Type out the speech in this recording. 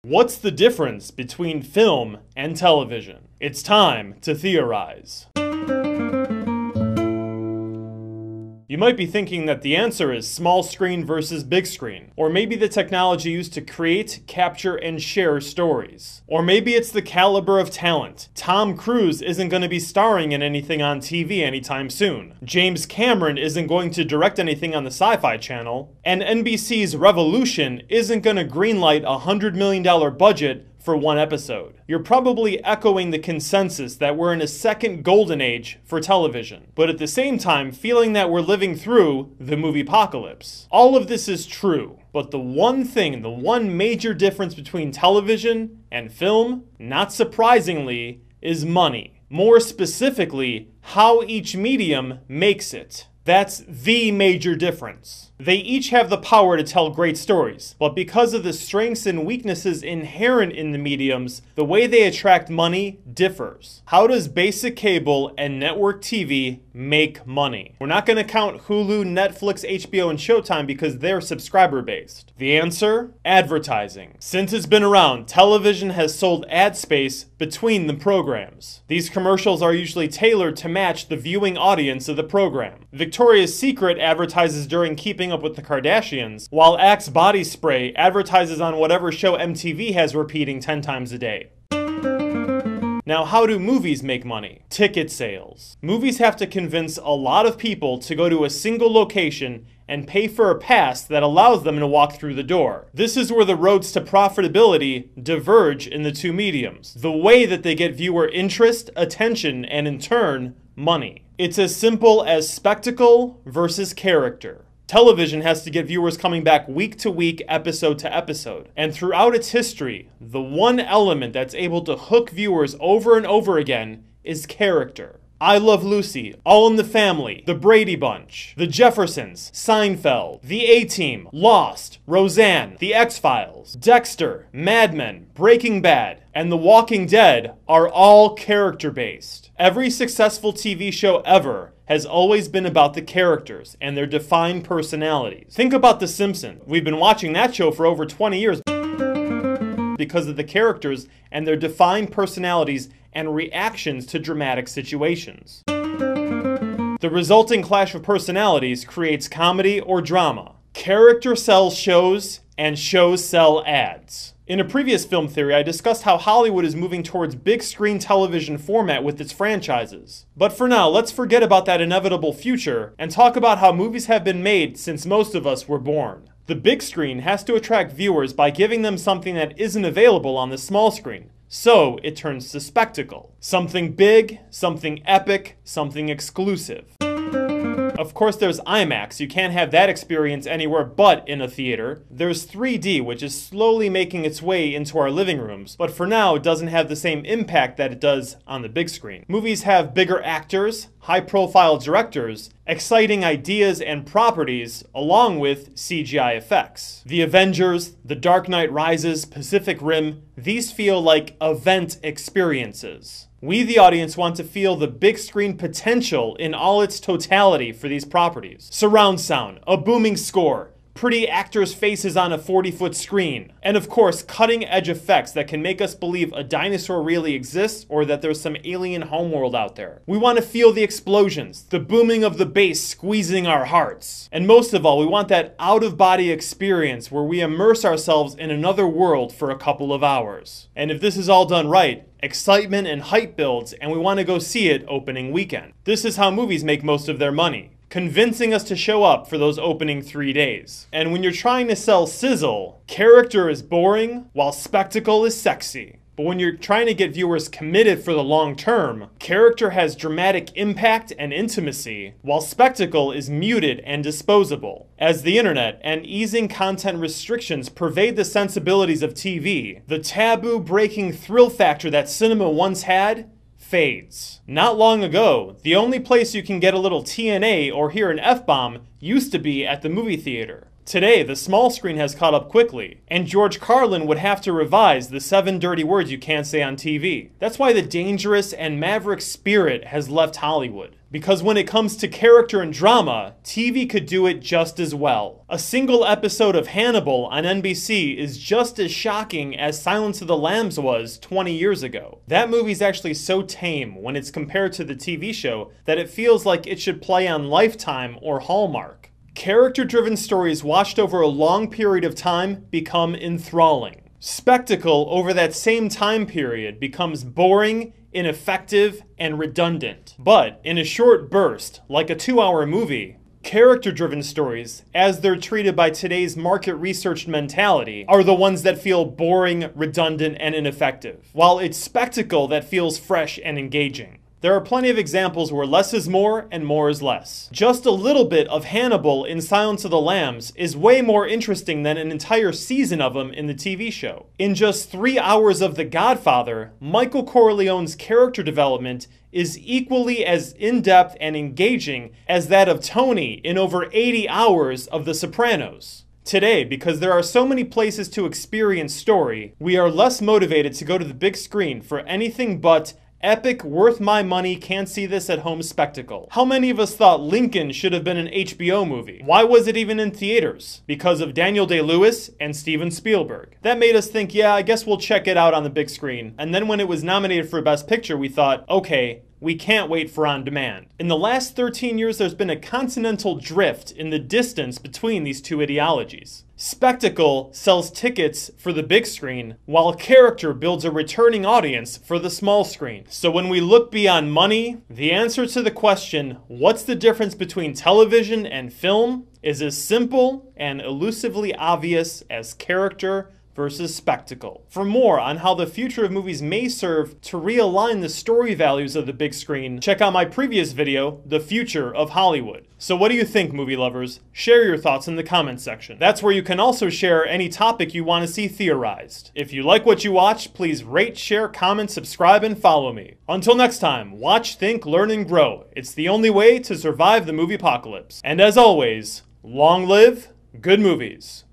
What's the difference between film and television? It's time to theorize. You might be thinking that the answer is small screen versus big screen, or maybe the technology used to create, capture, and share stories. Or maybe it's the caliber of talent. Tom Cruise isn't going to be starring in anything on TV anytime soon. James Cameron isn't going to direct anything on the Sci-Fi Channel. And NBC's Revolution isn't going to greenlight a $100 million budget for one episode. You're probably echoing the consensus that we're in a second golden age for television, but at the same time feeling that we're living through the movie apocalypse. All of this is true, but the one major difference between television and film, not surprisingly, is money. More specifically, how each medium makes it. That's the major difference. They each have the power to tell great stories, but because of the strengths and weaknesses inherent in the mediums, the way they attract money differs. How does basic cable and network TV make money? We're not going to count Hulu, Netflix, HBO, and Showtime because they're subscriber-based. The answer? Advertising. Since it's been around, television has sold ad space between the programs. These commercials are usually tailored to match the viewing audience of the program. Victoria's Secret advertises during Keeping Up with the Kardashians, while Axe Body Spray advertises on whatever show MTV has repeating 10 times a day. Now, how do movies make money? Ticket sales. Movies have to convince a lot of people to go to a single location and pay for a pass that allows them to walk through the door. This is where the roads to profitability diverge in the two mediums. The way that they get viewer interest, attention, and in turn, money. It's as simple as spectacle versus character. Television has to get viewers coming back week to week, episode to episode. And throughout its history, the one element that's able to hook viewers over and over again is character. I Love Lucy, All in the Family, The Brady Bunch, The Jeffersons, Seinfeld, The A-Team, Lost, Roseanne, The X-Files, Dexter, Mad Men, Breaking Bad, and The Walking Dead are all character-based. Every successful TV show ever has always been about the characters and their defined personalities. Think about The Simpsons. We've been watching that show for over 20 years because of the characters and their defined personalities and reactions to dramatic situations. The resulting clash of personalities creates comedy or drama. Character sells shows, and shows sell ads. In a previous film theory, I discussed how Hollywood is moving towards big screen television format with its franchises. But for now, let's forget about that inevitable future and talk about how movies have been made since most of us were born. The big screen has to attract viewers by giving them something that isn't available on the small screen. So it turns to spectacle. Something big, something epic, something exclusive. Of course, there's IMAX. You can't have that experience anywhere but in a theater. There's 3D, which is slowly making its way into our living rooms, but for now, it doesn't have the same impact that it does on the big screen. Movies have bigger actors, high-profile directors, exciting ideas and properties, along with CGI effects. The Avengers, The Dark Knight Rises, Pacific Rim, these feel like event experiences. We, the audience, want to feel the big screen potential in all its totality for these properties. Surround sound, a booming score, pretty actors' faces on a 40-foot screen, and of course, cutting-edge effects that can make us believe a dinosaur really exists or that there's some alien homeworld out there. We want to feel the explosions, the booming of the bass squeezing our hearts. And most of all, we want that out-of-body experience where we immerse ourselves in another world for a couple of hours. And if this is all done right, excitement and hype builds, and we want to go see it opening weekend. This is how movies make most of their money, convincing us to show up for those opening 3 days. And when you're trying to sell sizzle, character is boring, while spectacle is sexy. But when you're trying to get viewers committed for the long term, character has dramatic impact and intimacy, while spectacle is muted and disposable. As the internet and easing content restrictions pervade the sensibilities of TV, the taboo-breaking thrill factor that cinema once had fades. Not long ago, the only place you can get a little TNA or hear an F-bomb used to be at the movie theater. Today, the small screen has caught up quickly, and George Carlin would have to revise the 7 dirty words you can't say on TV. That's why the dangerous and maverick spirit has left Hollywood. Because when it comes to character and drama, TV could do it just as well. A single episode of Hannibal on NBC is just as shocking as Silence of the Lambs was 20 years ago. That movie's actually so tame when it's compared to the TV show that it feels like it should play on Lifetime or Hallmark. Character-driven stories watched over a long period of time become enthralling. Spectacle over that same time period becomes boring, ineffective, and redundant. But in a short burst, like a 2-hour movie, character-driven stories, as they're treated by today's market-researched mentality, are the ones that feel boring, redundant, and ineffective, while it's spectacle that feels fresh and engaging. There are plenty of examples where less is more and more is less. Just a little bit of Hannibal in Silence of the Lambs is way more interesting than an entire season of him in the TV show. In just 3 hours of The Godfather, Michael Corleone's character development is equally as in-depth and engaging as that of Tony in over 80 hours of The Sopranos. Today, because there are so many places to experience story, we are less motivated to go to the big screen for anything but epic, worth my money, can't see this at home spectacle. How many of us thought Lincoln should have been an HBO movie? Why was it even in theaters? Because of Daniel Day-Lewis and Steven Spielberg. That made us think, yeah, I guess we'll check it out on the big screen. And then when it was nominated for Best Picture, we thought, okay, we can't wait for on demand. In the last 13 years, there's been a continental drift in the distance between these two ideologies. Spectacle sells tickets for the big screen, while character builds a returning audience for the small screen. So when we look beyond money, the answer to the question, what's the difference between television and film, is as simple and elusively obvious as character versus spectacle. For more on how the future of movies may serve to realign the story values of the big screen, check out my previous video, The Future of Hollywood. So what do you think, movie lovers? Share your thoughts in the comments section. That's where you can also share any topic you want to see theorized. If you like what you watch, please rate, share, comment, subscribe, and follow me. Until next time, watch, think, learn, and grow. It's the only way to survive the movie apocalypse. And as always, long live good movies.